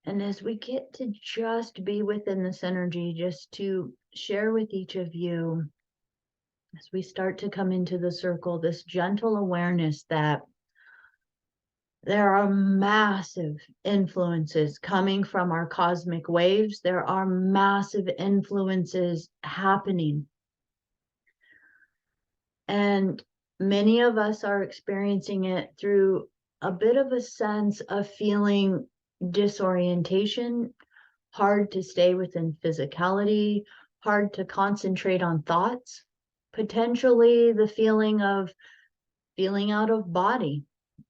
And as we get to just be within this energy, just to share with each of you, as we start to come into the circle, this gentle awareness that there are massive influences coming from our cosmic waves. There are massive influences happening. And many of us are experiencing it through a bit of a sense of feeling disorientation, hard to stay within physicality, hard to concentrate on thoughts, potentially the feeling of feeling out of body,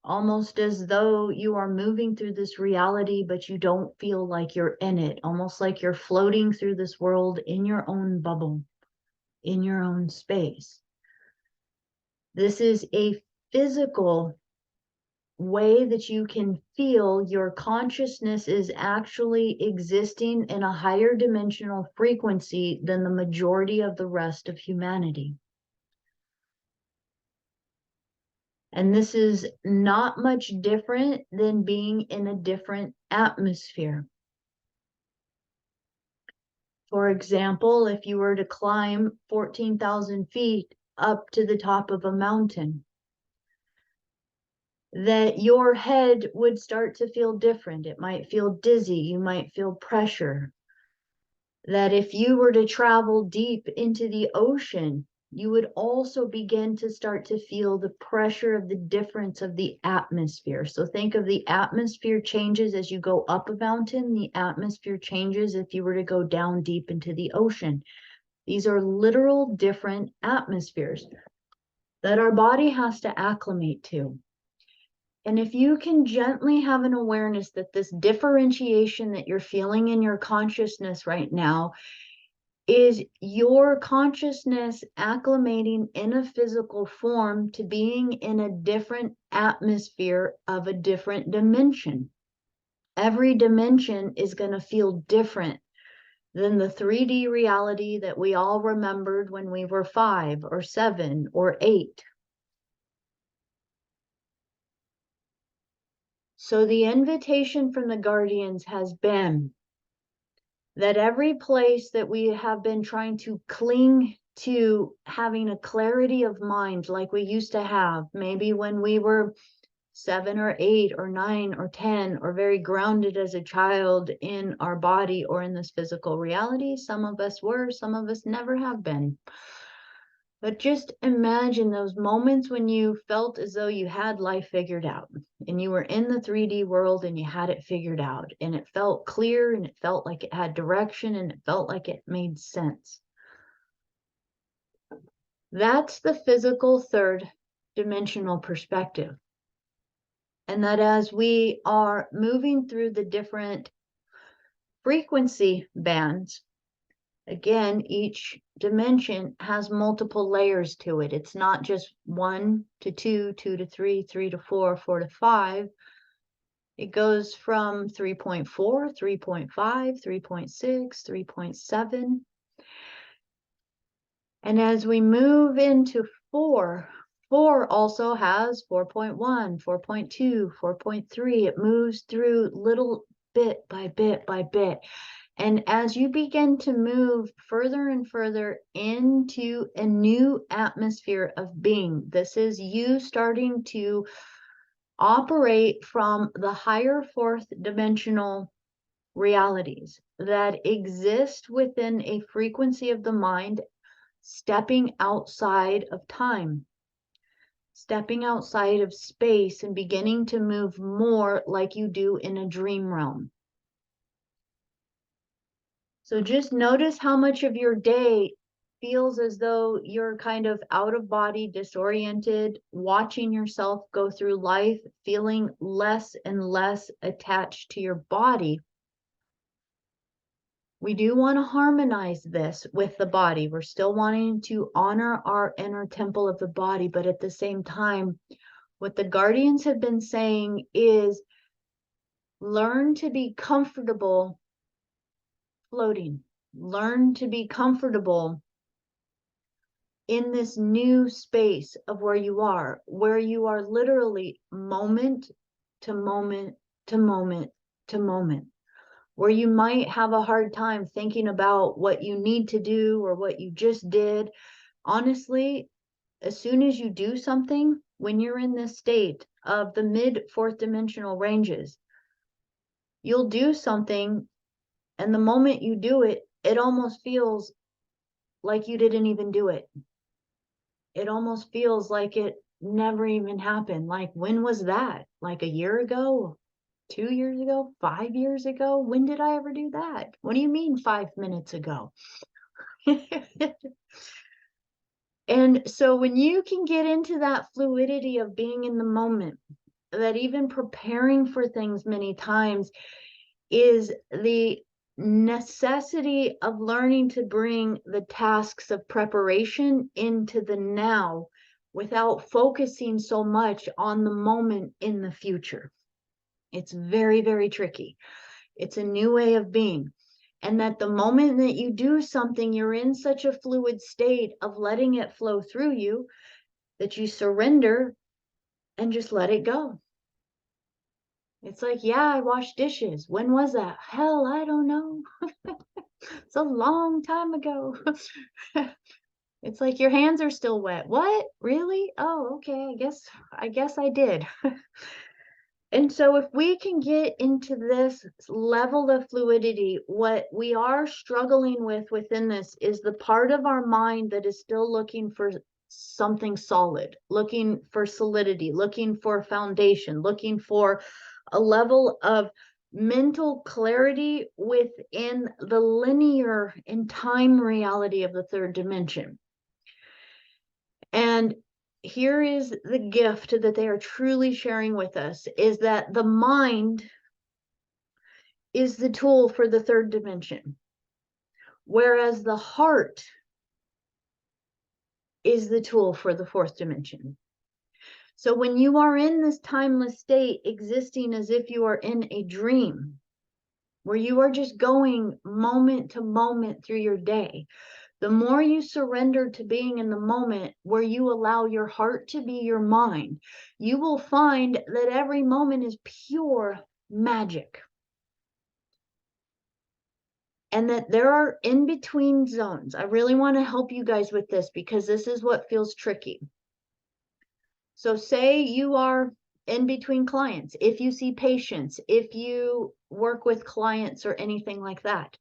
almost as though you are moving through this reality, but you don't feel like you're in it, almost like you're floating through this world in your own bubble, in your own space. This is a physical way that you can feel your consciousness is actually existing in a higher dimensional frequency than the majority of the rest of humanity. And this is not much different than being in a different atmosphere. For example, if you were to climb 14,000 feet up to the top of a mountain, that your head would start to feel different. It might feel dizzy. You might feel pressure. That if you were to travel deep into the ocean, you would also begin to start to feel the pressure of the difference of the atmosphere. So think of the atmosphere changes as you go up a mountain, the atmosphere changes if you were to go down deep into the ocean. These are literal different atmospheres that our body has to acclimate to. And if you can gently have an awareness that this differentiation that you're feeling in your consciousness right now is your consciousness acclimating in a physical form to being in a different atmosphere of a different dimension. Every dimension is going to feel different than the 3D reality that we all remembered when we were 5 or 7 or 8. So the invitation from the guardians has been that every place that we have been trying to cling to having a clarity of mind like we used to have, maybe when we were 7 or 8 or 9 or 10, or very grounded as a child in our body or in this physical reality. Some of us were, some of us never have been. But just imagine those moments when you felt as though you had life figured out and you were in the 3D world and you had it figured out and it felt clear and it felt like it had direction and it felt like it made sense. That's the physical third dimensional perspective. And that as we are moving through the different frequency bands, again, each dimension has multiple layers to it. It's not just 1 to 2, 2 to 3, 3 to 4, 4 to 5. It goes from 3.4, 3.5, 3.6, 3.7. And as we move into 4, 4 also has 4.1, 4.2, 4.3. It moves through little bit by bit by bit. And as you begin to move further and further into a new atmosphere of being, this is you starting to operate from the higher fourth dimensional realities that exist within a frequency of the mind, stepping outside of time, stepping outside of space, and beginning to move more like you do in a dream realm. So just notice how much of your day feels as though you're kind of out of body, disoriented, watching yourself go through life, feeling less and less attached to your body. We do want to harmonize this with the body. We're still wanting to honor our inner temple of the body, but at the same time, what the guardians have been saying is learn to be comfortable floating. Learn to be comfortable in this new space of where you are literally moment to moment to moment to moment. where you might have a hard time thinking about what you need to do or what you just did. Honestly, as soon as you do something, when you're in this state of the mid fourth dimensional ranges, you'll do something, and the moment you do it, it almost feels like you didn't even do it. It almost feels like it never even happened. Like, when was that? Like a year ago? 2 years ago? 5 years ago? When did I ever do that? What do you mean 5 minutes ago? And so when you can get into that fluidity of being in the moment, that even preparing for things many times is the necessity of learning to bring the tasks of preparation into the now without focusing so much on the moment in the future. It's very, very tricky. It's a new way of being. And that the moment that you do something, you're in such a fluid state of letting it flow through you that you surrender and just let it go. It's like, yeah, I washed dishes. When was that? Hell, I don't know. It's a long time ago. It's like your hands are still wet. What? Really? Oh, okay. I guess I did. And so if we can get into this level of fluidity, what we are struggling with within this is the part of our mind that is still looking for something solid, looking for solidity, looking for foundation, looking for a level of mental clarity within the linear and time reality of the third dimension. And here is the gift that they are truly sharing with us, is that the mind is the tool for the third dimension, whereas the heart is the tool for the fourth dimension. So when you are in this timeless state, existing as if you are in a dream, where you are just going moment to moment through your day, the more you surrender to being in the moment, where you allow your heart to be your mind, you will find that every moment is pure magic. And that there are in-between zones. I really want to help you guys with this because this is what feels tricky. So say you are in between clients, if you see patients, if you work with clients or anything like that,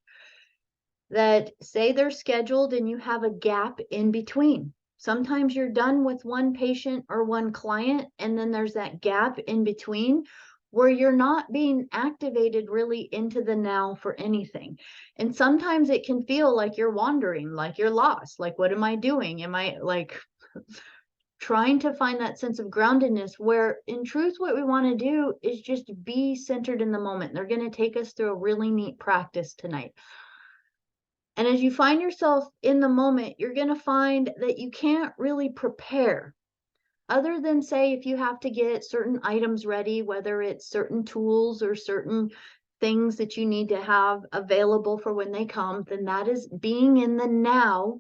that say they're scheduled and you have a gap in between. Sometimes you're done with one patient or one client, and then there's that gap in between where you're not being activated really into the now for anything. And sometimes it can feel like you're wandering, like you're lost. Like, what am I doing? Am I like trying to find that sense of groundedness, where in truth, what we want to do is just be centered in the moment. They're going to take us through a really neat practice tonight. And as you find yourself in the moment, you're going to find that you can't really prepare, other than say, if you have to get certain items ready, whether it's certain tools or certain things that you need to have available for when they come, then that is being in the now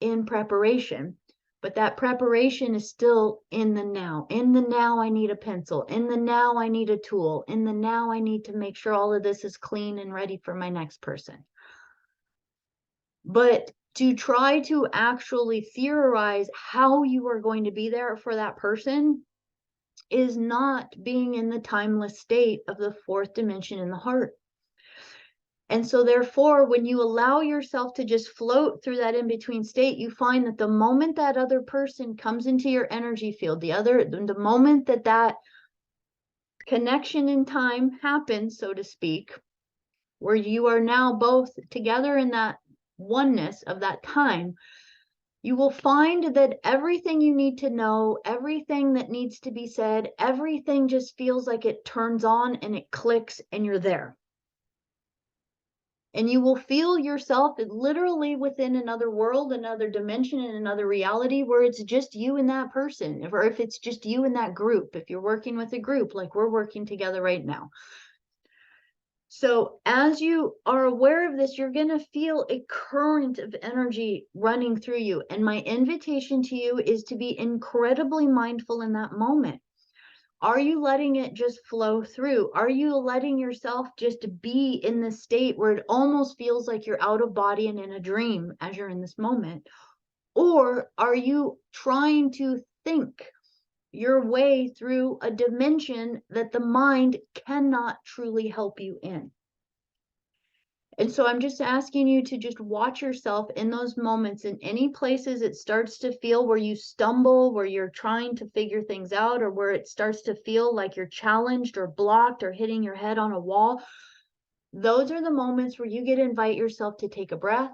in preparation. But that preparation is still in the now. In the now, I need a pencil. In the now, I need a tool. In the now, I need to make sure all of this is clean and ready for my next person. But to try to actually theorize how you are going to be there for that person is not being in the timeless state of the fourth dimension in the heart. And so therefore, when you allow yourself to just float through that in-between state, you find that the moment that other person comes into your energy field, the moment that that connection in time happens, so to speak, where you are now both together in that oneness of that time, you will find that everything you need to know, everything that needs to be said, everything just feels like it turns on and it clicks and you're there. And you will feel yourself literally within another world, another dimension, and another reality, where it's just you and that person, or if it's just you and that group, if you're working with a group like we're working together right now. So as you are aware of this, you're going to feel a current of energy running through you. And my invitation to you is to be incredibly mindful in that moment, Are you letting it just flow through? Are you letting yourself just be in this state where it almost feels like you're out of body and in a dream as you're in this moment? Or are you trying to think your way through a dimension that the mind cannot truly help you in? And so I'm just asking you to just watch yourself in those moments, in any places it starts to feel where you stumble, where you're trying to figure things out, or where it starts to feel like you're challenged or blocked or hitting your head on a wall. Those are the moments where you get to invite yourself to take a breath,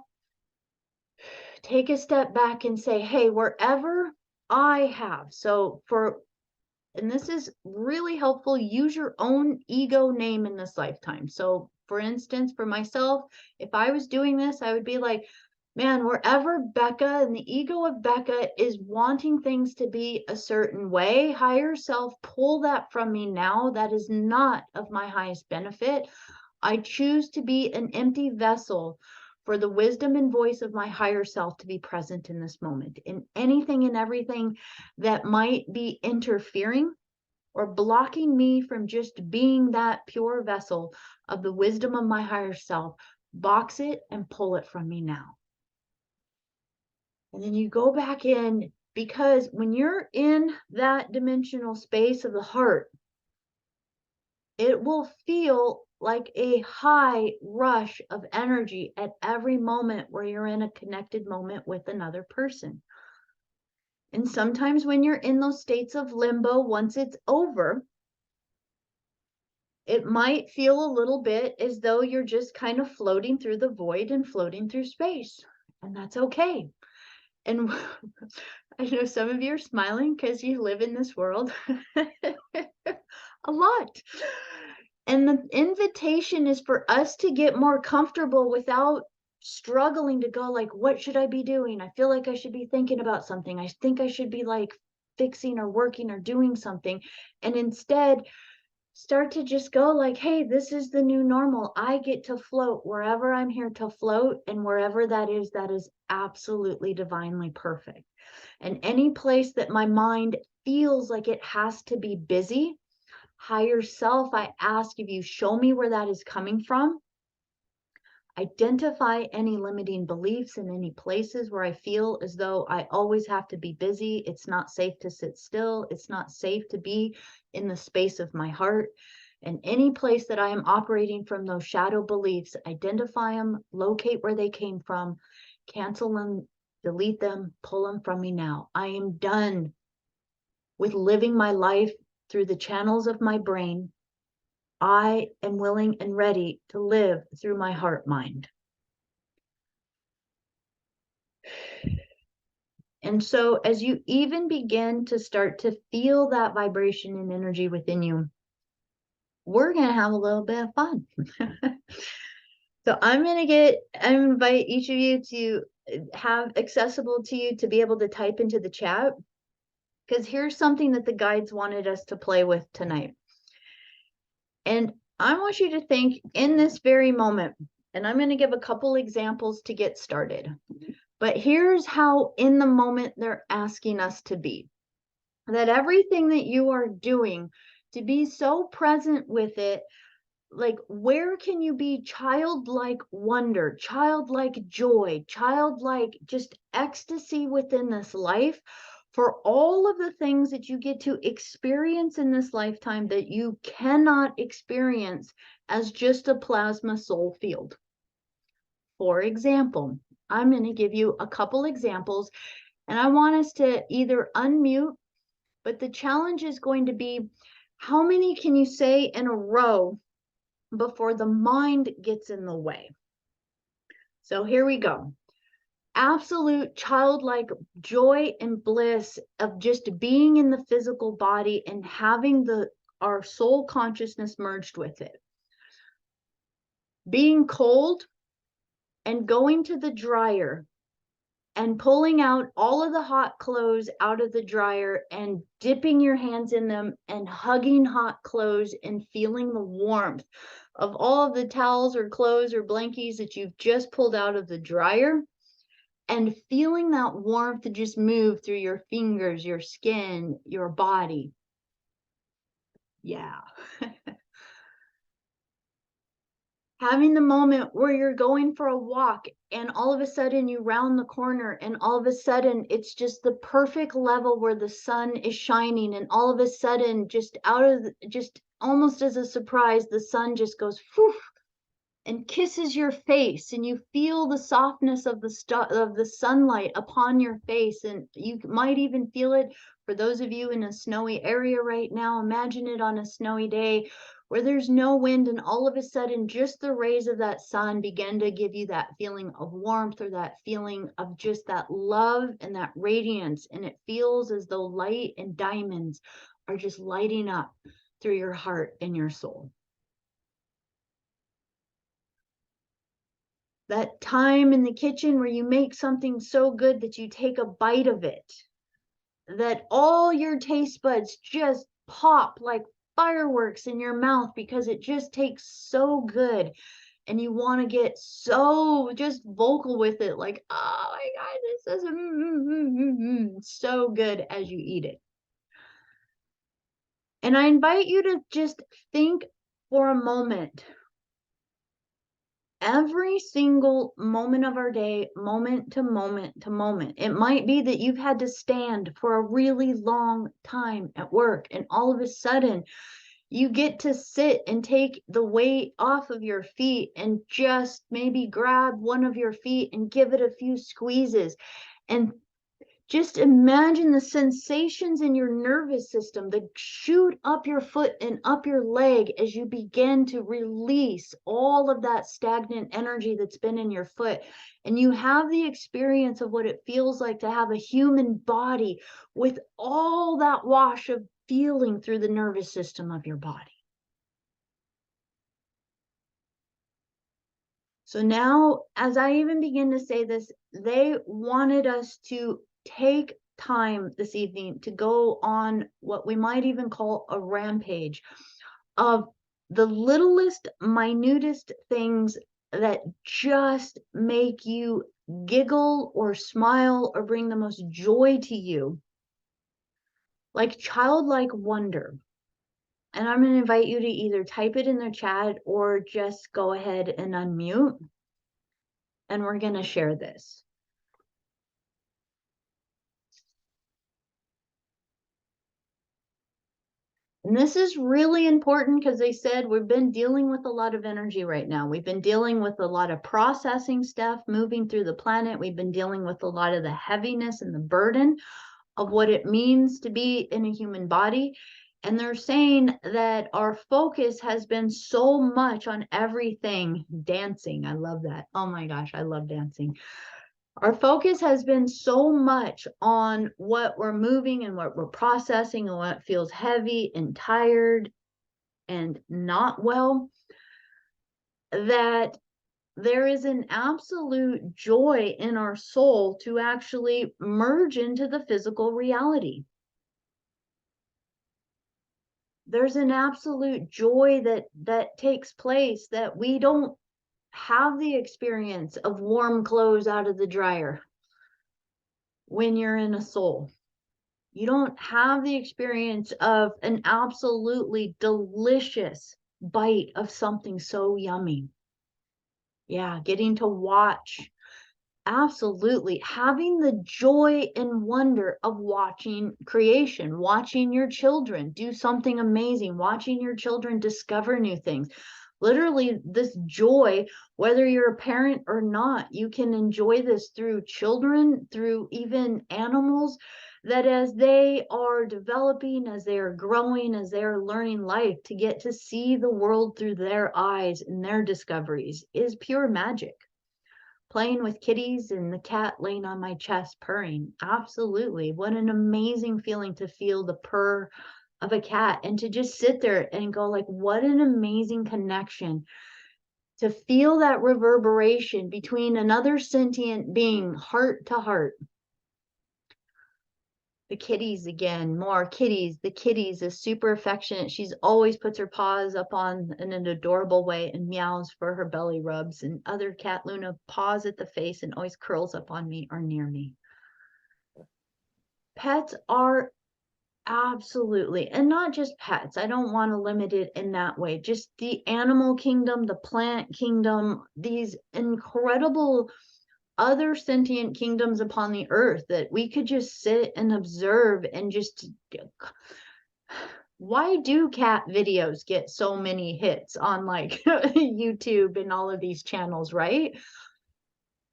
take a step back and say, hey, wherever I have. And this is really helpful, use your own ego name in this lifetime. So for instance, for myself, if I was doing this, I would be like, man, wherever Becca and the ego of Becca is wanting things to be a certain way, higher self, pull that from me now. That is not of my highest benefit. I choose to be an empty vessel for the wisdom and voice of my higher self to be present in this moment. In anything and everything that might be interfering or blocking me from just being that pure vessel of the wisdom of my higher self, box it and pull it from me now. And then you go back in, because when you're in that dimensional space of the heart, it will feel like a high rush of energy at every moment where you're in a connected moment with another person. And sometimes when you're in those states of limbo, once it's over, it might feel a little bit as though you're just kind of floating through the void and floating through space. And that's okay. And I know some of you are smiling because you live in this world a lot. And the invitation is for us to get more comfortable without struggling to go like, what should I be doing? I feel like I should be thinking about something. I think I should be like fixing or working or doing something. And instead, start to just go like, hey, this is the new normal. I get to float wherever I'm here to float, and wherever that is absolutely divinely perfect. And any place that my mind feels like it has to be busy, higher self, I ask of you, show me where that is coming from. Identify any limiting beliefs in any places where I feel as though I always have to be busy. It's not safe to sit still. It's not safe to be in the space of my heart. And any place that I am operating from those shadow beliefs, identify them, locate where they came from, cancel them, delete them, pull them from me now. I am done with living my life through the channels of my brain. I am willing and ready to live through my heart mind. And so as you even begin to start to feel that vibration and energy within you, we're going to have a little bit of fun. So I invite each of you to have accessible to you to be able to type into the chat, because here's something that the guides wanted us to play with tonight. And I want you to think in this very moment, and I'm going to give a couple examples to get started. But here's how in the moment they're asking us to be. That everything that you are doing, to be so present with it, like where can you be childlike wonder, childlike joy, childlike just ecstasy within this life for all of the things that you get to experience in this lifetime that you cannot experience as just a plasma soul field. For example, I'm going to give you a couple examples, and I want us to either unmute, but the challenge is going to be, how many can you say in a row before the mind gets in the way? So here we go. Absolute childlike joy and bliss of just being in the physical body and having our soul consciousness merged with it. Being cold and going to the dryer and pulling out all of the hot clothes out of the dryer and dipping your hands in them and hugging hot clothes and feeling the warmth of all of the towels or clothes or blankies that you've just pulled out of the dryer, and feeling that warmth to just move through your fingers, your skin, your body. Yeah. Having the moment where you're going for a walk and all of a sudden you round the corner and all of a sudden it's just the perfect level where the sun is shining and all of a sudden just out of just almost as a surprise the sun just goes whew, and kisses your face and you feel the softness of the sunlight upon your face, and you might even feel it for those of you in a snowy area right now. Imagine it on a snowy day where there's no wind and all of a sudden just the rays of that sun begin to give you that feeling of warmth or that feeling of just that love and that radiance, and it feels as though light and diamonds are just lighting up through your heart and your soul. That time in the kitchen where you make something so good that you take a bite of it, that all your taste buds just pop like fireworks in your mouth because it just tastes so good. And you want to get so just vocal with it, like, oh my God, this is so good as you eat it. And I invite you to just think for a moment every single moment of our day, moment to moment to moment. It might be that you've had to stand for a really long time at work, and all of a sudden you get to sit and take the weight off of your feet and just maybe grab one of your feet and give it a few squeezes. And just imagine the sensations in your nervous system that shoot up your foot and up your leg as you begin to release all of that stagnant energy that's been in your foot. And you have the experience of what it feels like to have a human body with all that wash of feeling through the nervous system of your body. So now, as I even begin to say this, they wanted us to take time this evening to go on what we might even call a rampage of the littlest, minutest things that just make you giggle or smile or bring the most joy to you, like childlike wonder. And I'm going to invite you to either type it in the chat or just go ahead and unmute. And we're going to share this. And this is really important because they said we've been dealing with a lot of energy right now. We've been dealing with a lot of processing stuff moving through the planet. We've been dealing with a lot of the heaviness and the burden of what it means to be in a human body. And they're saying that our focus has been so much on everything. Dancing, I love that. Oh my gosh, I love dancing. Our focus has been so much on what we're moving and what we're processing and what feels heavy and tired and not well, that there is an absolute joy in our soul to actually merge into the physical reality. There's an absolute joy that takes place, that we don't have the experience of warm clothes out of the dryer when you're in a soul. You don't have the experience of an absolutely delicious bite of something so yummy. Yeah, getting to watch. Absolutely. Having the joy and wonder of watching creation, watching your children do something amazing, watching your children discover new things. Literally, this joy, whether you're a parent or not, you can enjoy this through children, through even animals, that as they are developing, as they are growing, as they are learning life, to get to see the world through their eyes and their discoveries is pure magic. Playing with kitties and the cat laying on my chest purring. Absolutely. What an amazing feeling to feel the purr of a cat and to just sit there and go like, what an amazing connection to feel that reverberation between another sentient being, heart to heart. The kitties again, more kitties. The kitties is super affectionate. She's always puts her paws up on in an adorable way and meows for her belly rubs. And other cat Luna paws at the face and always curls up on me or near me. Pets are Absolutely. And not just pets. I don't want to limit it in that way. Just the animal kingdom, the plant kingdom, these incredible other sentient kingdoms upon the earth that we could just sit and observe and just. Why do cat videos get so many hits on like YouTube and all of these channels, right?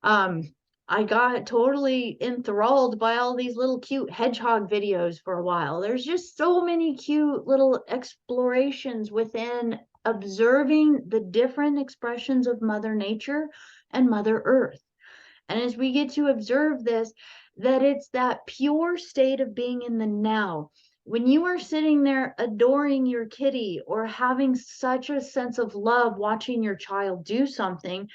Um, I got totally enthralled by all these little cute hedgehog videos for a while. There's just so many cute little explorations within observing the different expressions of Mother Nature and Mother Earth. And as we get to observe this, that it's that pure state of being in the now. When you are sitting there adoring your kitty or having such a sense of love watching your child do something,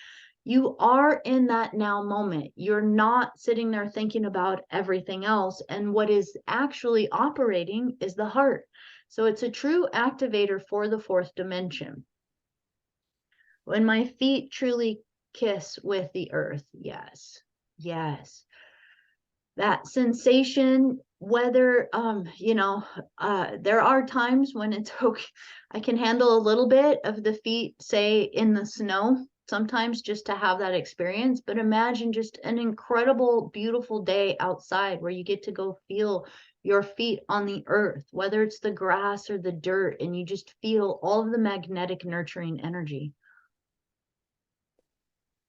you are in that now moment. You're not sitting there thinking about everything else. And what is actually operating is the heart. So it's a true activator for the fourth dimension. When my feet truly kiss with the earth, yes, yes. That sensation, whether there are times when it's okay. I can handle a little bit of the feet, say in the snow, sometimes just to have that experience. But imagine just an incredible, beautiful day outside where you get to go feel your feet on the earth, whether it's the grass or the dirt, and you just feel all of the magnetic nurturing energy.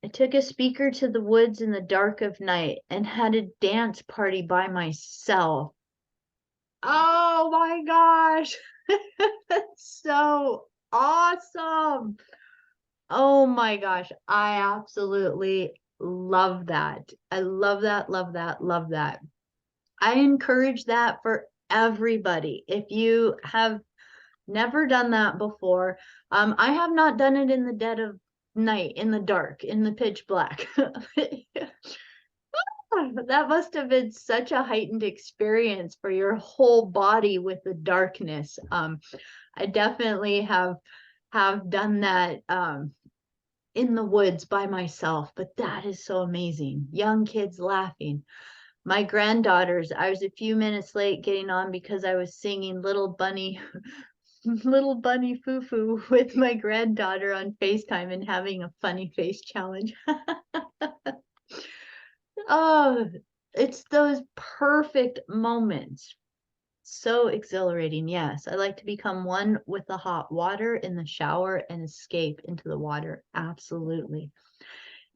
I took a speaker to the woods in the dark of night and had a dance party by myself. Oh my gosh. That's so awesome. Oh my gosh. I absolutely love that. I love that, love that, love that. I encourage that for everybody. If you have never done that before, I have not done it in the dead of night, in the dark, in the pitch black. That must have been such a heightened experience for your whole body with the darkness. I definitely have done that in the woods by myself, but that is so amazing. Young kids laughing. My granddaughters, I was a few minutes late getting on because I was singing Little Bunny Little Bunny Foo Foo with my granddaughter on FaceTime and having a funny face challenge. Oh, it's those perfect moments. So exhilarating. Yes, I like to become one with the hot water in the shower and escape into the water. Absolutely.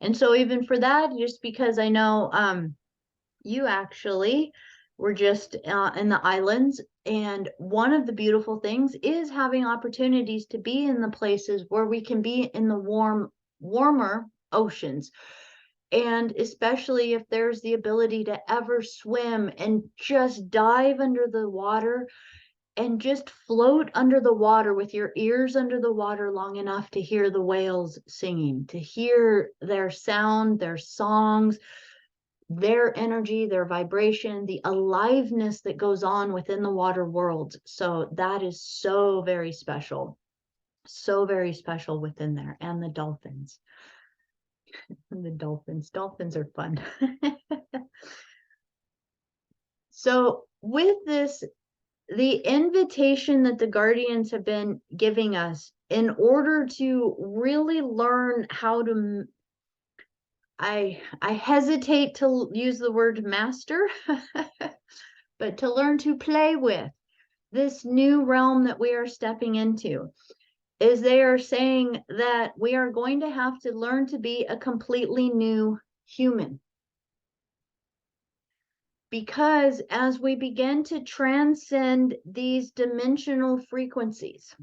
And so even for that, just because I know you actually were just in the islands, and one of the beautiful things is having opportunities to be in the places where we can be in the warmer oceans. And especially if there's the ability to ever swim and just dive under the water and just float under the water with your ears under the water long enough to hear the whales singing, to hear their sound, their songs, their energy, their vibration, the aliveness that goes on within the water world. So that is so very special. So very special within there. And the dolphins. The dolphins are fun. So with this, the invitation that the guardians have been giving us in order to really learn how to, I hesitate to use the word master, but to learn to play with this new realm that we are stepping into, is they are saying that we are going to have to learn to be a completely new human. Because as we begin to transcend these dimensional frequencies,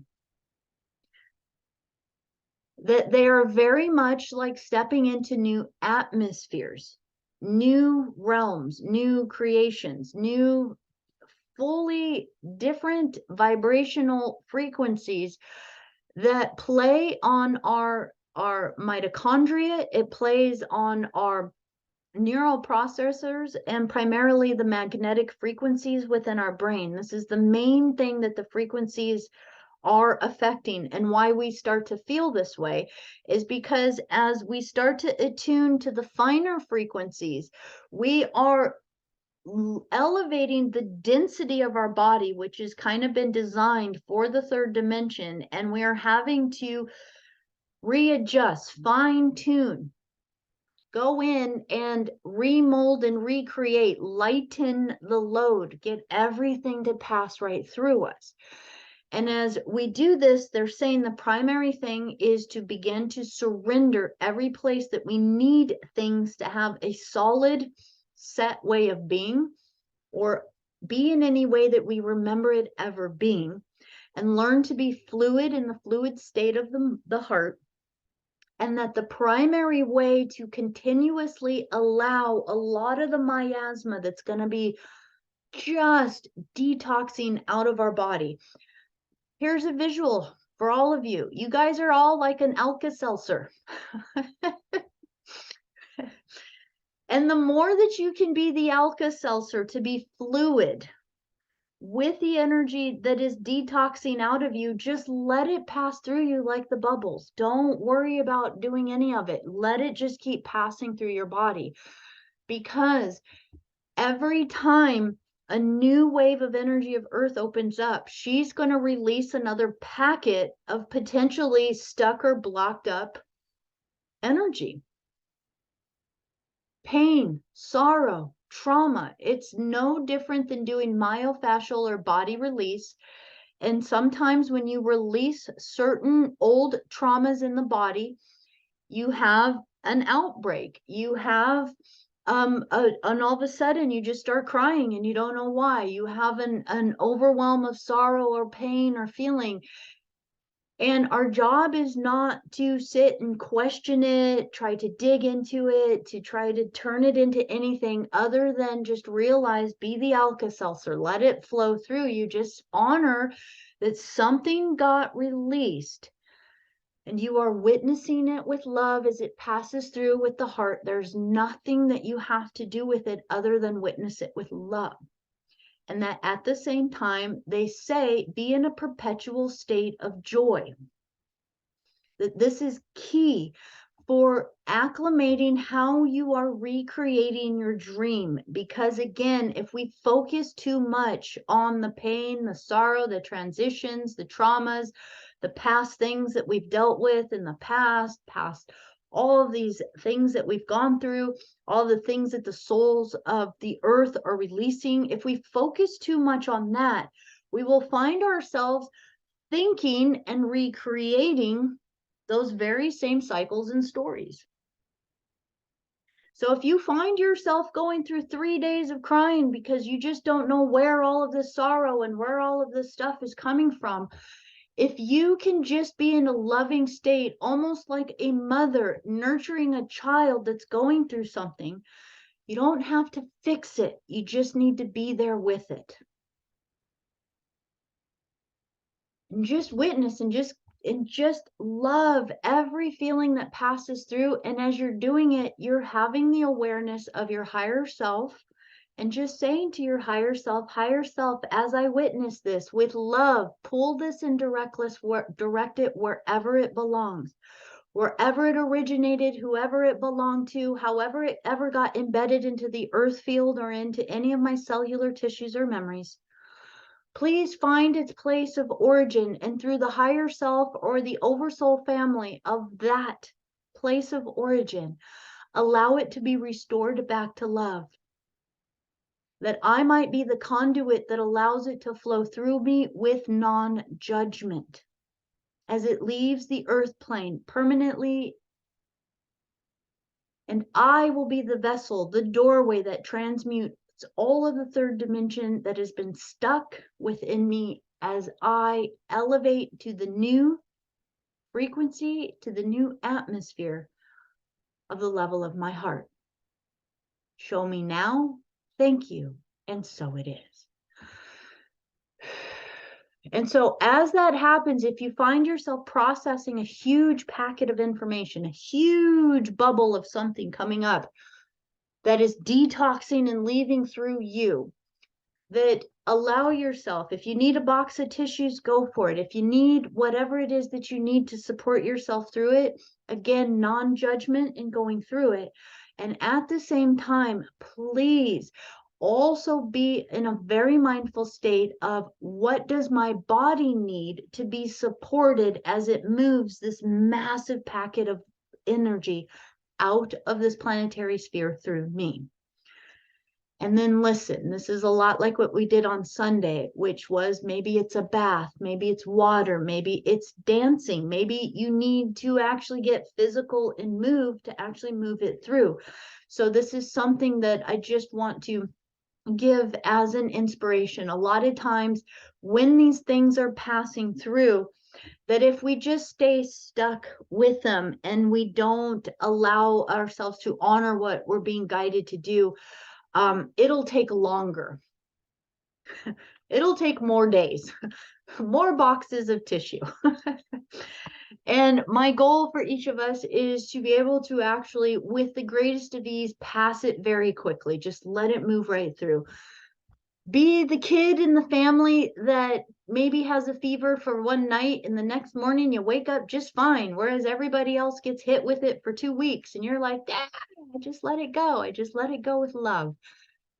that they are very much like stepping into new atmospheres, new realms, new creations, new fully different vibrational frequencies that play on our mitochondria. It plays on our neural processors and primarily the magnetic frequencies within our brain. This is the main thing that the frequencies are affecting, and why we start to feel this way is because as we start to attune to the finer frequencies, we are elevating the density of our body, which has kind of been designed for the third dimension, and we are having to readjust, fine tune, go in and remold and recreate, lighten the load, get everything to pass right through us. And as we do this, they're saying the primary thing is to begin to surrender every place that we need things to have a solid, set way of being, or be in any way that we remember it ever being, and learn to be fluid in the fluid state of the heart. And that the primary way to continuously allow a lot of the miasma that's going to be just detoxing out of our body. Here's a visual for all of you. You guys are all like an Alka-Seltzer. And the more that you can be the Alka-Seltzer, to be fluid with the energy that is detoxing out of you, just let it pass through you like the bubbles. Don't worry about doing any of it. Let it just keep passing through your body. Because every time a new wave of energy of Earth opens up, she's going to release another packet of potentially stuck or blocked up energy. Pain, sorrow, trauma. It's no different than doing myofascial or body release. And sometimes when you release certain old traumas in the body, you have an outbreak. You have and all of a sudden you just start crying and you don't know why. You have an overwhelm of sorrow or pain or feeling. And our job is not to sit and question it, try to dig into it, to try to turn it into anything other than just realize, be the Alka-Seltzer, let it flow through you. Just honor that something got released and you are witnessing it with love as it passes through with the heart. There's nothing that you have to do with it other than witness it with love. And that at the same time, they say, be in a perpetual state of joy. That this is key for acclimating how you are recreating your dream. Because again, if we focus too much on the pain, the sorrow, the transitions, the traumas, the past things that we've dealt with in the past, all of these things that we've gone through, all the things that the souls of the earth are releasing, if we focus too much on that, we will find ourselves thinking and recreating those very same cycles and stories. So if you find yourself going through 3 days of crying because you just don't know where all of this sorrow and where all of this stuff is coming from, if you can just be in a loving state, almost like a mother nurturing a child that's going through something, you don't have to fix it. You just need to be there with it. And just witness and just love every feeling that passes through. And as you're doing it, you're having the awareness of your higher self and just saying to your higher self, as I witness this with love, pull this and direct it wherever it belongs, wherever it originated, whoever it belonged to, however it ever got embedded into the earth field or into any of my cellular tissues or memories. Please find its place of origin, and through the higher self or the oversoul family of that place of origin, allow it to be restored back to love. That I might be the conduit that allows it to flow through me with non-judgment as it leaves the earth plane permanently. And I will be the vessel, the doorway that transmutes all of the third dimension that has been stuck within me as I elevate to the new frequency, to the new atmosphere of the level of my heart. Show me now, thank you, and so it is. And so as that happens, if you find yourself processing a huge packet of information, a huge bubble of something coming up that is detoxing and leaving through you, that allow yourself, if you need a box of tissues, go for it. If you need whatever it is that you need to support yourself through it, again, non-judgment in going through it. And at the same time, please also be in a very mindful state of what does my body need to be supported as it moves this massive packet of energy out of this planetary sphere through me. And then listen, this is a lot like what we did on Sunday, which was maybe it's a bath, maybe it's water, maybe it's dancing, maybe you need to actually get physical and move to actually move it through. So this is something that I just want to give as an inspiration. A lot of times when these things are passing through, that if we just stay stuck with them and we don't allow ourselves to honor what we're being guided to do, it'll take longer. It'll take more days, more boxes of tissue. And my goal for each of us is to be able to actually, with the greatest of ease, pass it very quickly. Just let it move right through. Be the kid in the family that maybe has a fever for one night and the next morning you wake up just fine, whereas everybody else gets hit with it for 2 weeks and you're like, ah, I just let it go. I just let it go with love.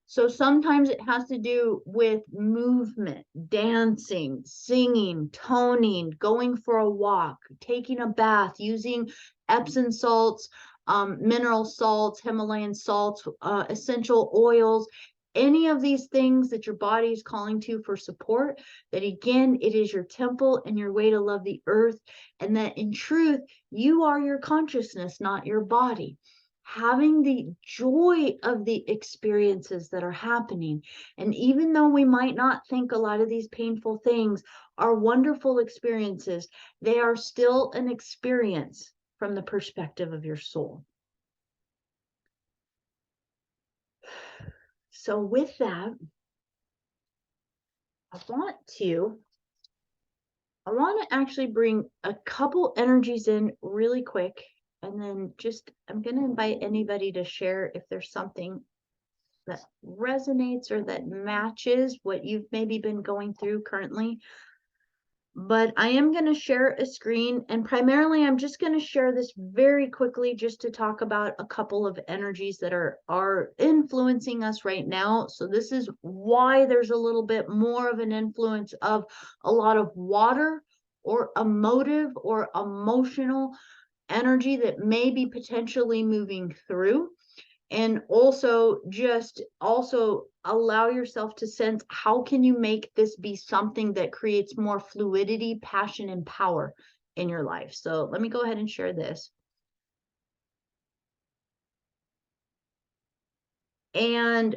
So sometimes it has to do with movement, dancing, singing, toning, going for a walk, taking a bath, using Epsom salts, mineral salts, Himalayan salts, essential oils, any of these things that your body is calling to for support, that again, it is your temple and your way to love the earth, and that in truth, you are your consciousness, not your body. Having the joy of the experiences that are happening. And even though we might not think a lot of these painful things are wonderful experiences, they are still an experience from the perspective of your soul. So with that, I want to actually bring a couple energies in really quick. And then I'm going to invite anybody to share if there's something that resonates or that matches what you've maybe been going through currently. But I am going to share a screen, and primarily I'm just going to share this very quickly just to talk about a couple of energies that are influencing us right now. So this is why there's a little bit more of an influence of a lot of water or emotive or emotional energy that may be potentially moving through. And also allow yourself to sense, how can you make this be something that creates more fluidity, passion, and power in your life? So let me go ahead and share this. And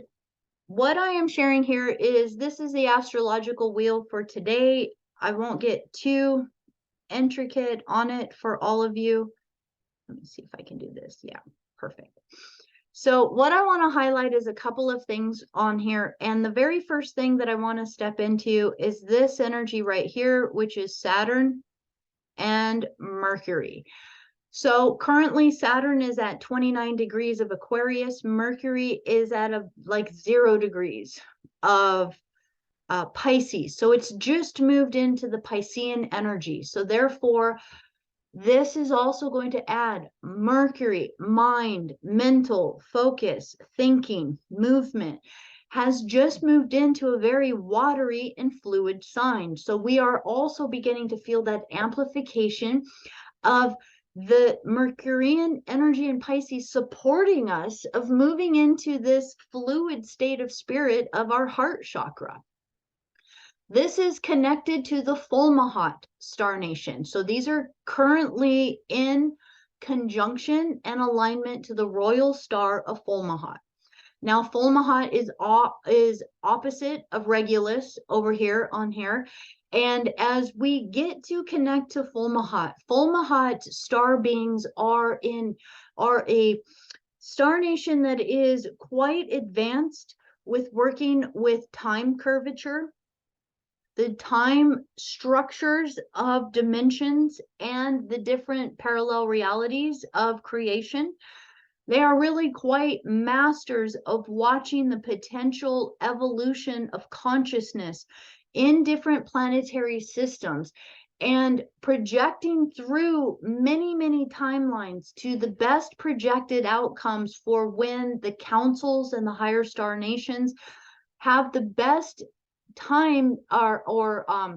what I am sharing here is, this is the astrological wheel for today. I won't get too intricate on it for all of you. Let me see if I can do this. Yeah, perfect. So what I want to highlight is a couple of things on here. And the very first thing that I want to step into is this energy right here, which is Saturn and Mercury. So currently Saturn is at 29 degrees of Aquarius. Mercury is at like 0 degrees of Pisces. So it's just moved into the Piscean energy. So therefore, this is also going to add Mercury, mind, mental, focus, thinking, movement, has just moved into a very watery and fluid sign. So we are also beginning to feel that amplification of the Mercurian energy in Pisces supporting us of moving into this fluid state of spirit of our heart chakra. This is connected to the Fulmahat star nation. So these are currently in conjunction and alignment to the royal star of Fulmahat. Now, Fulmahat is opposite of Regulus over here on here. And as we get to connect to Fulmahat star beings are a star nation that is quite advanced with working with time curvature, the time structures of dimensions, and the different parallel realities of creation. They are really quite masters of watching the potential evolution of consciousness in different planetary systems. and projecting through many, many timelines to the best projected outcomes for when the councils and the higher star nations have the best time or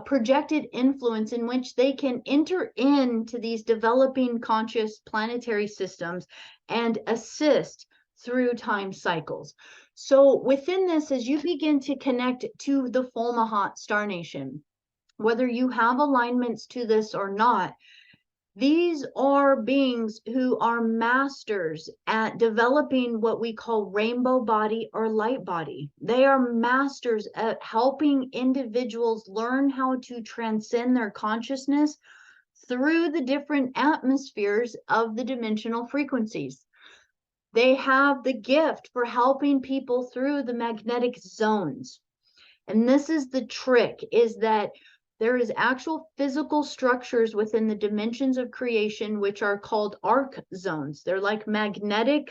projected influence in which they can enter into these developing conscious planetary systems and assist through time cycles. So within this, as you begin to connect to the Fulmahat star nation, whether you have alignments to this or not, these are beings who are masters at developing what we call rainbow body or light body. They are masters at helping individuals learn how to transcend their consciousness through the different atmospheres of the dimensional frequencies. They have the gift for helping people through the magnetic zones. And this is the trick, is that there is actual physical structures within the dimensions of creation, which are called arc zones. They're like magnetic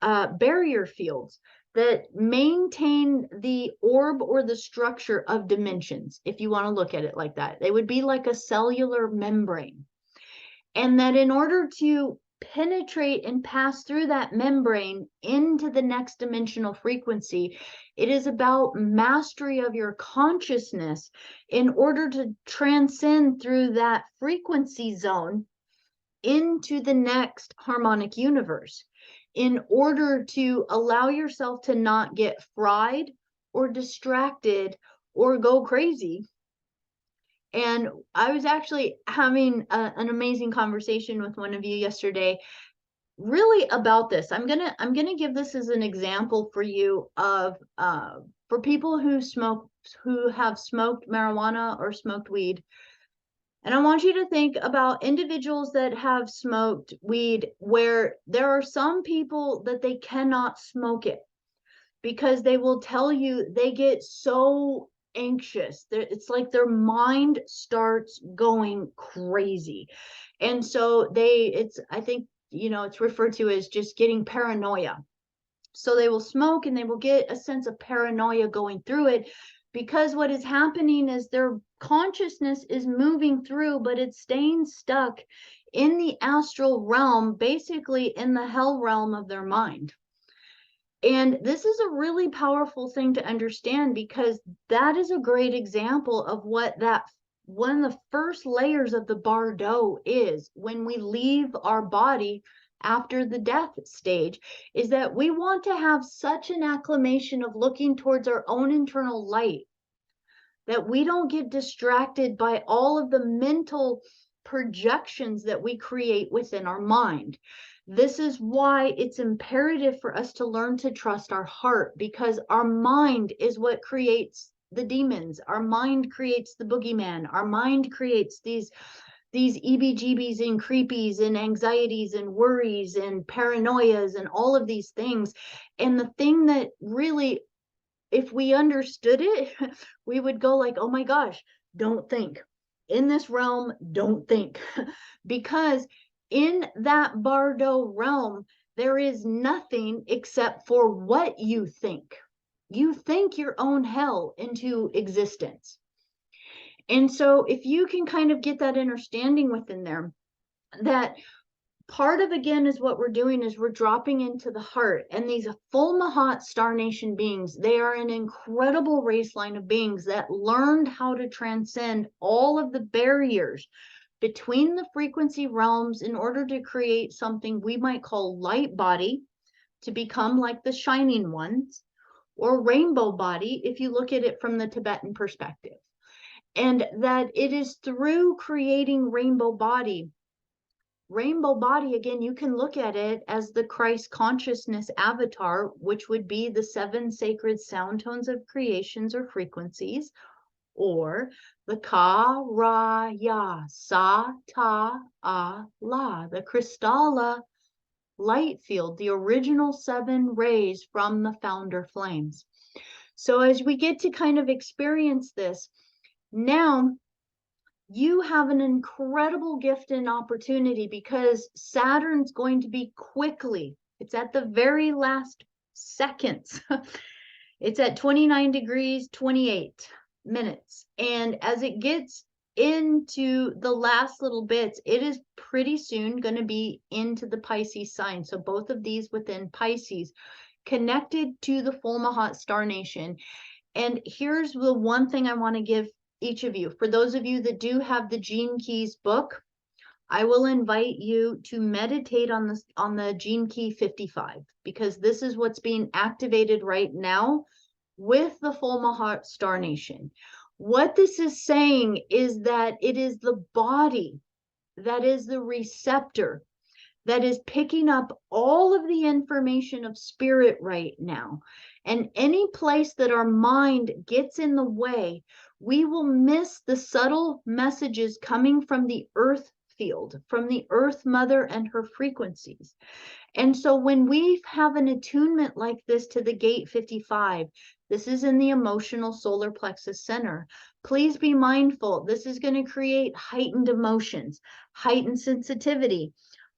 barrier fields that maintain the orb or the structure of dimensions, if you want to look at it like that. They would be like a cellular membrane. And that in order to penetrate and pass through that membrane into the next dimensional frequency, it is about mastery of your consciousness in order to transcend through that frequency zone into the next harmonic universe, in order to allow yourself to not get fried or distracted or go crazy. And I was actually having an amazing conversation with one of you yesterday, really about this. I'm gonna give this as an example for you of for people who have smoked marijuana or smoked weed. And I want you to think about individuals that have smoked weed, where there are some people that they cannot smoke it because they will tell you they get so anxious. It's like their mind starts going crazy. And so I think, it's referred to as just getting paranoia. So they will smoke and they will get a sense of paranoia going through it, because what is happening is their consciousness is moving through, but it's staying stuck in the astral realm, basically in the hell realm of their mind. And this is a really powerful thing to understand, because that is a great example of what that one of the first layers of the bardo is when we leave our body after the death stage, is that we want to have such an acclimation of looking towards our own internal light that we don't get distracted by all of the mental projections that we create within our mind. This is why it's imperative for us to learn to trust our heart, because our mind is what creates the demons. Our mind creates the boogeyman. Our mind creates these EBGBs and creepies and anxieties and worries and paranoias and all of these things. And the thing that really, if we understood it, we would go like, oh my gosh, don't think. In this realm, don't think. Because in that bardo realm, there is nothing except for what you think. You think your own hell into existence. And so if you can kind of get that understanding within there, that part of, again, is what we're doing is we're dropping into the heart. And these Fulmahat star nation beings, they are an incredible race line of beings that learned how to transcend all of the barriers between the frequency realms in order to create something we might call light body, to become like the shining ones, or rainbow body if you look at it from the Tibetan perspective. And that it is through creating rainbow body, again, you can look at it as the Christ consciousness avatar, which would be the 7 sacred sound tones of creations or frequencies, or the Ka, Ra, Ya, Sa, Ta, A, La, the Kristalla light field, the original 7 rays from the founder flames. So as we get to kind of experience this, now you have an incredible gift and opportunity, because Saturn's going to be quickly, it's at the very last seconds. It's at 29 degrees, 28 minutes. And as it gets into the last little bits. It is pretty soon going to be into the Pisces sign. So both of these within Pisces, connected to the full Mahat star nation. And here's the one thing I want to give each of you. For those of you that do have the Gene Keys book, I will invite you to meditate on the Gene Key 55, because this is what's being activated right now with the full Mahat star nation. What this is saying is that it is the body that is the receptor that is picking up all of the information of spirit right now. And any place that our mind gets in the way, we will miss the subtle messages coming from the earth field, from the earth mother and her frequencies. And so when we have an attunement like this to the gate 55, this is in the emotional solar plexus center. Please be mindful. This is going to create heightened emotions, heightened sensitivity,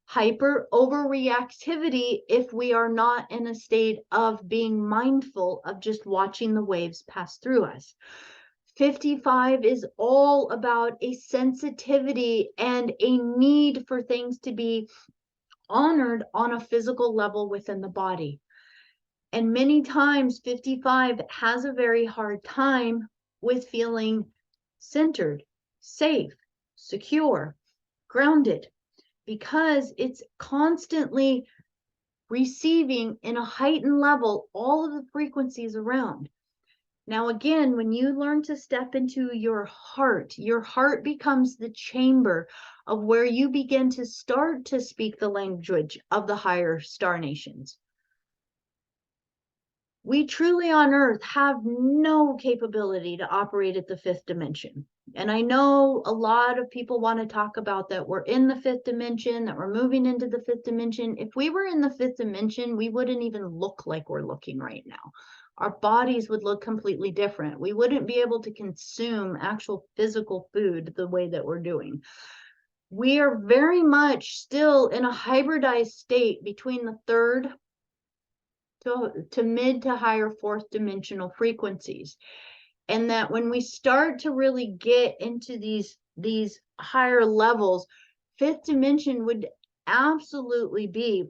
hyper overreactivity if we are not in a state of being mindful of just watching the waves pass through us. 55 is all about a sensitivity and a need for things to be honored on a physical level within the body. And many times 55 has a very hard time with feeling centered, safe, secure, grounded, because it's constantly receiving in a heightened level all of the frequencies around. Now, again, when you learn to step into your heart becomes the chamber of where you begin to start to speak the language of the higher star nations. We truly on Earth have no capability to operate at the fifth dimension. And I know a lot of people want to talk about that we're in the fifth dimension, that we're moving into the fifth dimension. If we were in the fifth dimension, we wouldn't even look like we're looking right now. Our bodies would look completely different. We wouldn't be able to consume actual physical food the way that we're doing. We are very much still in a hybridized state between the third to mid to higher fourth dimensional frequencies. And that when we start to really get into these higher levels, fifth dimension would absolutely be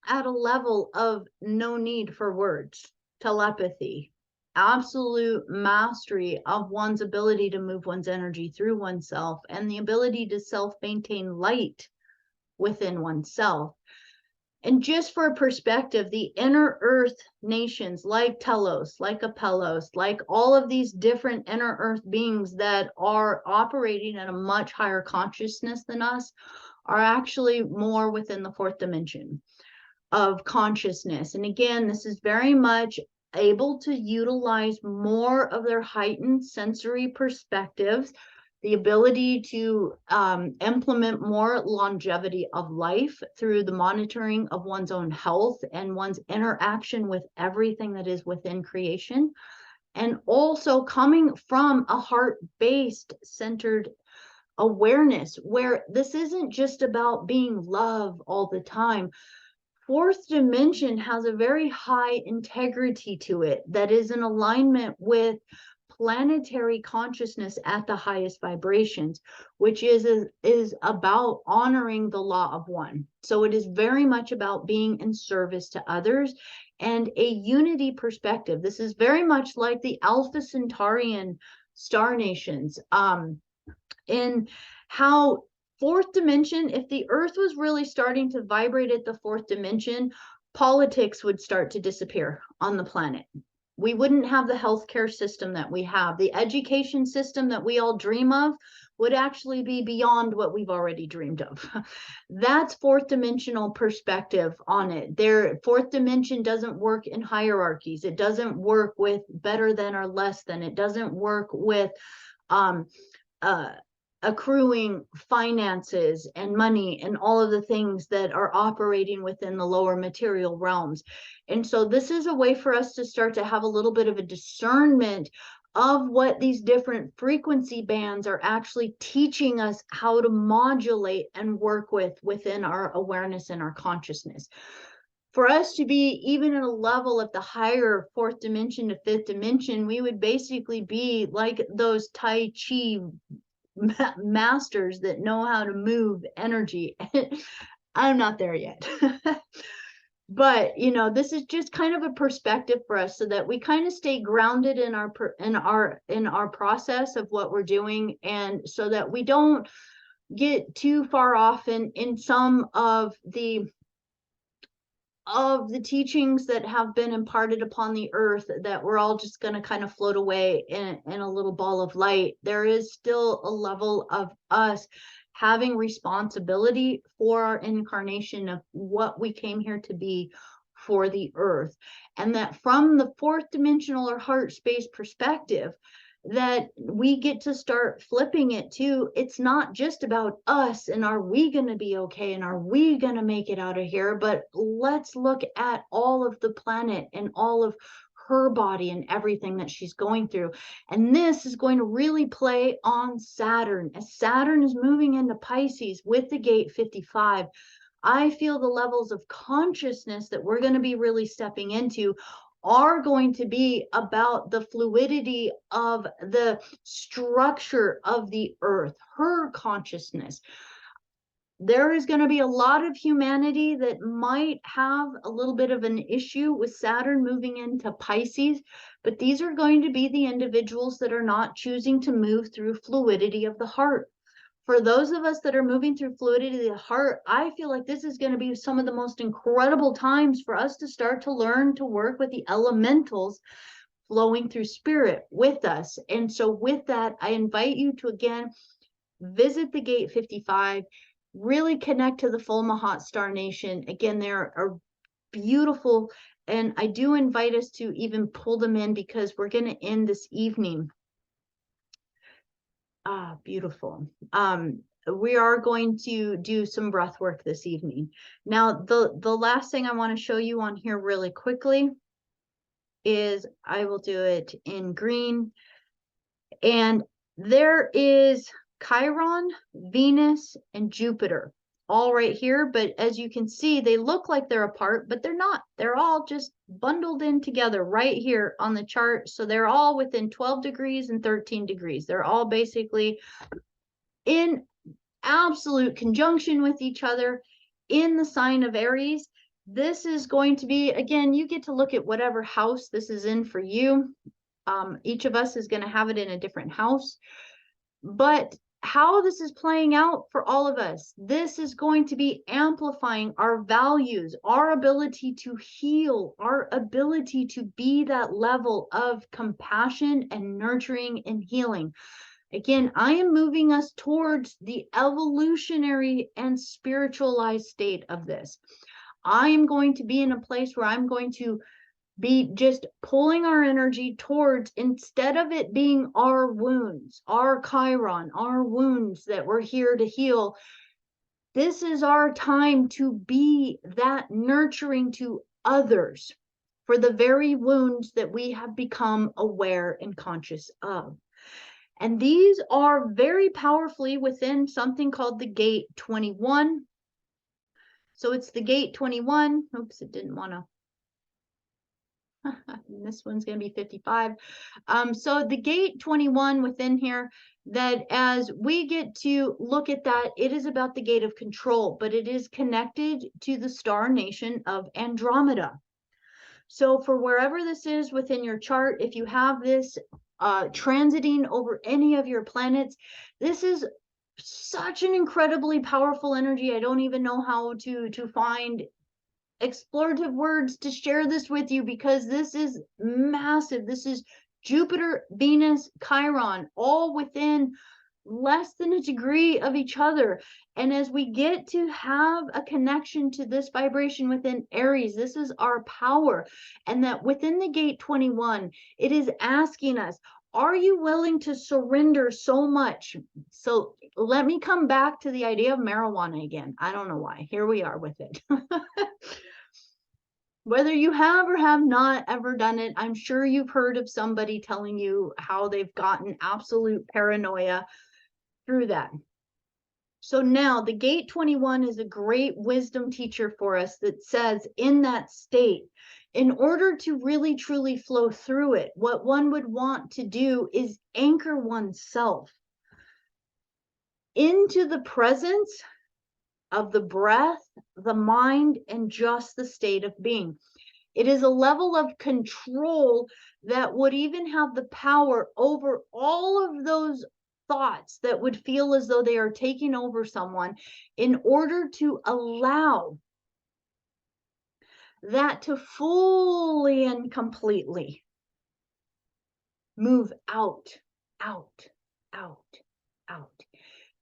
at a level of no need for words, telepathy, absolute mastery of one's ability to move one's energy through oneself, and the ability to self-maintain light within oneself. And just for perspective, the inner earth nations like Telos, like Apelos, like all of these different inner earth beings that are operating at a much higher consciousness than us are actually more within the fourth dimension of consciousness. And again, this is very much able to utilize more of their heightened sensory perspectives, the ability to implement more longevity of life through the monitoring of one's own health and one's interaction with everything that is within creation. And also coming from a heart-based centered awareness where this isn't just about being love all the time. Fourth dimension has a very high integrity to it that is in alignment with planetary consciousness at the highest vibrations, which is about honoring the law of one. So it is very much about being in service to others and a unity perspective. This is very much like the Alpha Centaurian star nations, in how fourth dimension, if the earth was really starting to vibrate at the fourth dimension, politics would start to disappear on the planet. We wouldn't have the healthcare system that we have. The education system that we all dream of would actually be beyond what we've already dreamed of. That's fourth dimensional perspective on it. Their fourth dimension doesn't work in hierarchies. It doesn't work with better than or less than. It doesn't work with accruing finances and money and all of the things that are operating within the lower material realms. And so this is a way for us to start to have a little bit of a discernment of what these different frequency bands are actually teaching us how to modulate and work within our awareness and our consciousness. For us to be even at a level at the higher fourth dimension to fifth dimension, we would basically be like those Tai Chi masters that know how to move energy. I'm not there yet. But you know, this is just kind of a perspective for us so that we kind of stay grounded in our process of what we're doing, and so that we don't get too far off in some of the teachings that have been imparted upon the earth, that we're all just going to kind of float away in a little ball of light. There is still a level of us having responsibility for our incarnation of what we came here to be for the earth. And that from the fourth dimensional or heart space perspective, that we get to start flipping it too. It's not just about us and are we going to be okay and are we going to make it out of here, but let's look at all of the planet and all of her body and everything that she's going through. And this is going to really play on Saturn. As Saturn is moving into Pisces with the gate 55, I feel the levels of consciousness that we're going to be really stepping into are going to be about the fluidity of the structure of the earth, her consciousness. There is going to be a lot of humanity that might have a little bit of an issue with Saturn moving into Pisces, but these are going to be the individuals that are not choosing to move through fluidity of the heart. For those of us that are moving through fluidity of the heart, I feel like this is going to be some of the most incredible times for us to start to learn to work with the elementals flowing through spirit with us. And so with that, I invite you to again visit the gate 55, really connect to the full Mahat Star Nation. Again, there are beautiful, and I do invite us to even pull them in, because we're going to end this evening. Beautiful. We are going to do some breath work this evening. Now, the last thing I want to show you on here really quickly is, I will do it in green. And there is Chiron, Venus, and Jupiter all right here. But as you can see, they look like they're apart, but they're not. They're all just bundled in together right here on the chart. So they're all within 12 degrees and 13 degrees. They're all basically in absolute conjunction with each other in the sign of Aries. This is going to be, again, you get to look at whatever house this is in for you. Each of us is going to have it in a different house. But how this is playing out for all of us, this is going to be amplifying our values, our ability to heal, our ability to be that level of compassion and nurturing and healing. Again, I am moving us towards the evolutionary and spiritualized state of this. I am going to be in a place where I'm going to be just pulling our energy towards, instead of it being our wounds, our Chiron, our wounds that we're here to heal, this is our time to be that nurturing to others for the very wounds that we have become aware and conscious of. And these are very powerfully within something called the gate 21. So it's the gate 21. Oops, it didn't want to. This one's going to be 55. So the gate 21 within here, that as we get to look at that, it is about the gate of control, but it is connected to the star nation of Andromeda. So for wherever this is within your chart, if you have this transiting over any of your planets, this is such an incredibly powerful energy. I don't even know how to find explorative words to share this with you, because this is massive. This is Jupiter, Venus, Chiron, all within less than a degree of each other. And as we get to have a connection to this vibration within Aries, this is our power. And that within the gate 21, it is asking us, are you willing to surrender so much? So let me come back to the idea of marijuana again. I don't know why. Here we are with it. Whether you have or have not ever done it, I'm sure you've heard of somebody telling you how they've gotten absolute paranoia through that. So now the gate 21 is a great wisdom teacher for us that says, in that state, in order to really truly flow through it, what one would want to do is anchor oneself. into the presence of the breath, the mind, and just the state of being. It is a level of control that would even have the power over all of those thoughts that would feel as though they are taking over someone, in order to allow that to fully and completely move out, out, out, out,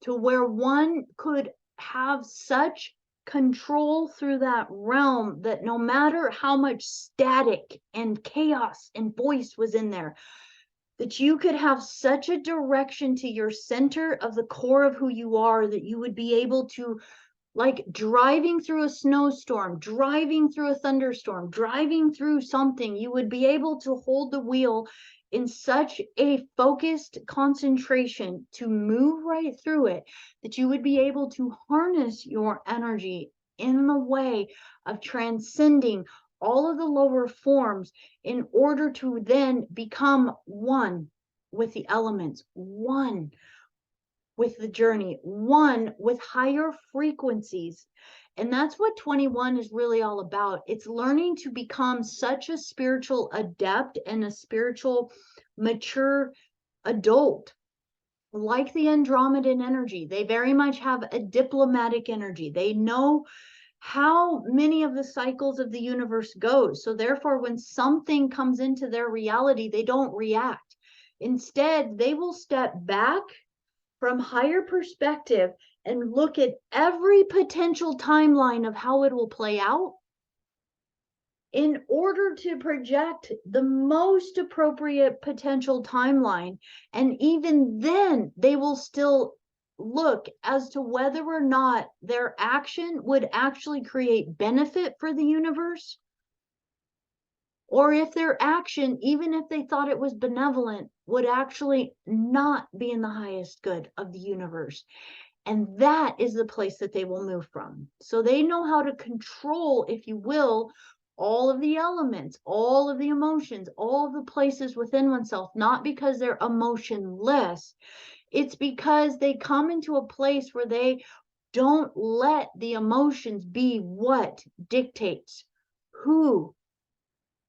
to where one could have such control through that realm that no matter how much static and chaos and voice was in there, that you could have such a direction to your center of the core of who you are, that you would be able to, like driving through a snowstorm, driving through a thunderstorm, driving through something, you would be able to hold the wheel in such a focused concentration to move right through it, that you would be able to harness your energy in the way of transcending all of the lower forms, in order to then become one with the elements, one with the journey, one with higher frequencies. And that's what 21 is really all about. It's learning to become such a spiritual adept and a spiritual mature adult, like the Andromedan energy. They very much have a diplomatic energy. They know how many of the cycles of the universe goes. So therefore, when something comes into their reality, they don't react. Instead, they will step back from higher perspective and look at every potential timeline of how it will play out, in order to project the most appropriate potential timeline. And even then, they will still look as to whether or not their action would actually create benefit for the universe, or if their action, even if they thought it was benevolent, would actually not be in the highest good of the universe. And that is the place that they will move from. So they know how to control, if you will, all of the elements, all of the emotions, all of the places within oneself, not because they're emotionless. It's because they come into a place where they don't let the emotions be what dictates who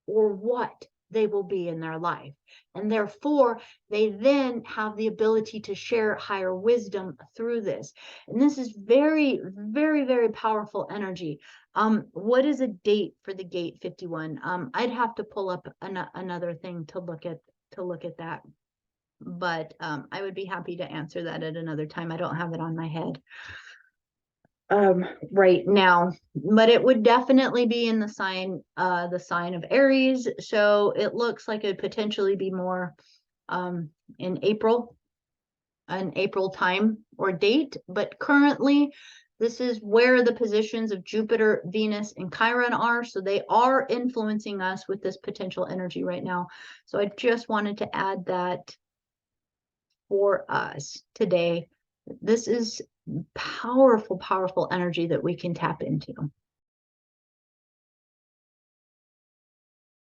or what they will be in their life. And therefore, they then have the ability to share higher wisdom through this. And this is very, very, very powerful energy. What is a date for the gate 51? I'd have to pull up another thing to look at that. But I would be happy to answer that at another time. I don't have it on my head right now, but it would definitely be in the sign of Aries. So it looks like it would potentially be more in April, an April time or date. But currently, this is where the positions of Jupiter, Venus, and Chiron are. So they are influencing us with this potential energy right now. So I just wanted to add that for us today. This is powerful, powerful energy that we can tap into.